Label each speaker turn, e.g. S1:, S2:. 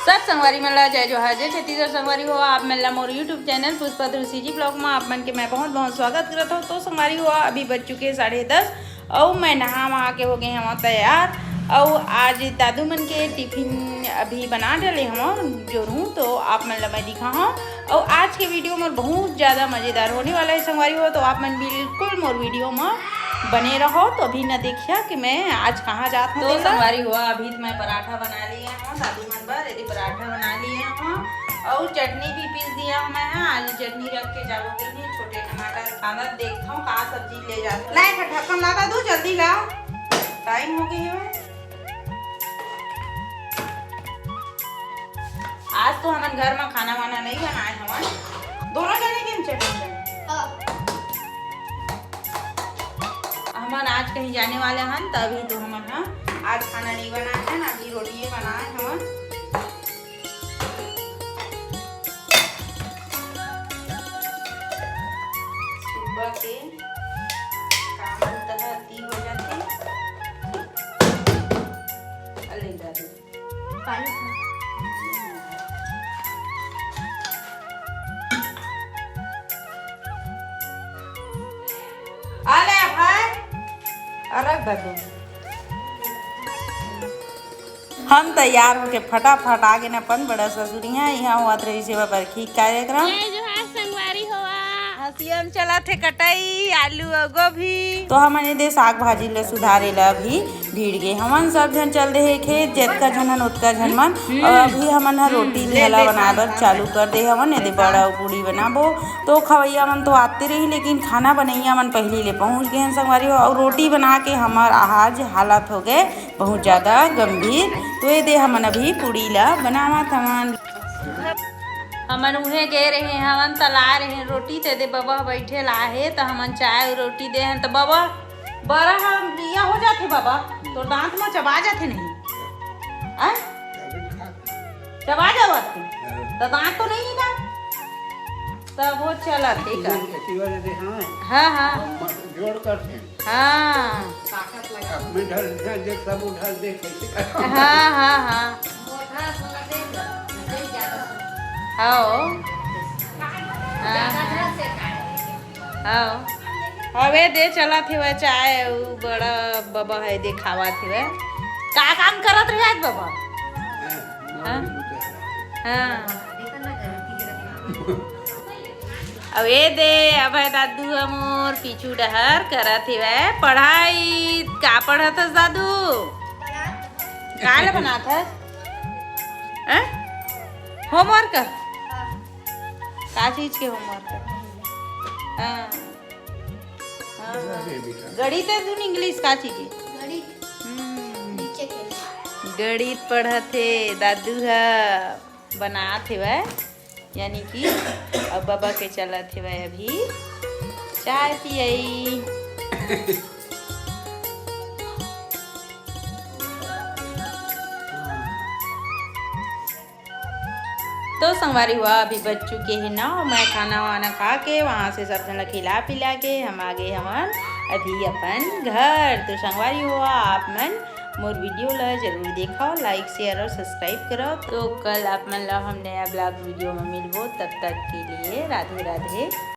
S1: सब संगवारी मन ला जय जोहार जय छत्तीसगढ़ संगवारी हो आप मन ला मोर YouTube channel Pushpa Tulsi ji blog में आप मन के मैं बहुत बहुत स्वागत करता हूँ। तो संगवारी हो अभी बज चुके 10:30 और मैं नहा वहा के हो गए हम तैयार। और आज दादू मन के टिफिन अभी बना डाले हम जो हूँ तो आप मन ला मैं दिखा हूँ। और आज के वीडियो में बहुत ज़्यादा मज़ेदार होने वाला है संगवारी हो, तो आप मन बिल्कुल मोर वीडियो में बने रहो। तो अभी न देखिए कि मैं आज कहाँ जाता हूँ। तो संगवारी हुआ अभी तो मैं पराठा बना लिया हूँ दादू मन पर, यदि पराठा बना लिए हूँ और चटनी भी पीस दिया हूँ मैं। आलू चटनी रख के जाओगे नहीं, छोटे टमाटर खाना देखता हूँ कहाँ सब्जी ले जाते ला ढक्कन ला दो जल्दी ला, टाइम हो गई है। आज तो हम घर में खाना वाना नहीं बनाए हम दोनों जने के चटनी हम आज कहीं जाने वाले हैं तभी तो हम आज खाना नहीं बनाए हैं ना, अभी रोटी बनाए हम। सुबह के काम तहती हो जाते पानी आले भाई रख दो। हम तैयार होके फटाफट आगे न अपन बड़ा ससुरिया यहाँ हुआ रही सेवा बरखी कार्यक्रम हसियन चला थे कटाई आलू और गोभी। तो हमने दे साग भाजी ले सुधारे ला अभी भीड़ गए हमन सब जन चल रहे खेत जितना झन उतना झन मन। और अभी हमन रोटी ढेला बनाबर चालू कर दे हमन, यदि बड़ा पूड़ी बनाबो तो खवैया मन तो आते रही लेकिन खाना बनैया मन पहले ले पहुँच गए हैं संगवारी। और रोटी बना के हमार आज हालत हो गए बहुत ज़्यादा गंभीर। तो ये दे हमन अभी पूड़ी ला बनावा थमन हमन उहे गए रहे हमन तला रहे रोटी ते दे बाबा बैठे लाहे तो हमन चाय रोटी दे हैं तो बाबा बड़ा हम बिया हो जाते बाबा तो दांत में चबा जाते नहीं आ? चबा जाओ तो दांत तो नहीं ना तब वो चला ठीक है। हाँ हाँ हाँ हाँ हाँ हवे दे चला थे वह चाय बड़ा बाबा है दे खावा थे वह का काम करत रहे आज बाबा। हाँ अब ये दे अब है दादू हमोर पीछू डहर करत थे वह पढ़ाई का पढ़त हस दादू का बनात हस होमवर्क का चीज के होमवर्क। हाँ गणित है तुम इंग्लिश का चीज गणित पढ़ते दादू है बनाते वह यानी कि अब बाबा के चलते वह अभी चाय पियई। तो संगवारी हुआ अभी बज चुके हैं ना, मैं खाना वाना खा के वहाँ से सब जन खिला पिला के हम आ गए हमन अभी अपन घर। तो संगवारी हुआ आप मन मोर वीडियो ला जरूर देखो, लाइक शेयर और सब्सक्राइब करो। तो कल आप मन ला हम नया ब्लॉग वीडियो में मिलबो, तब तक के लिए राधे राधे।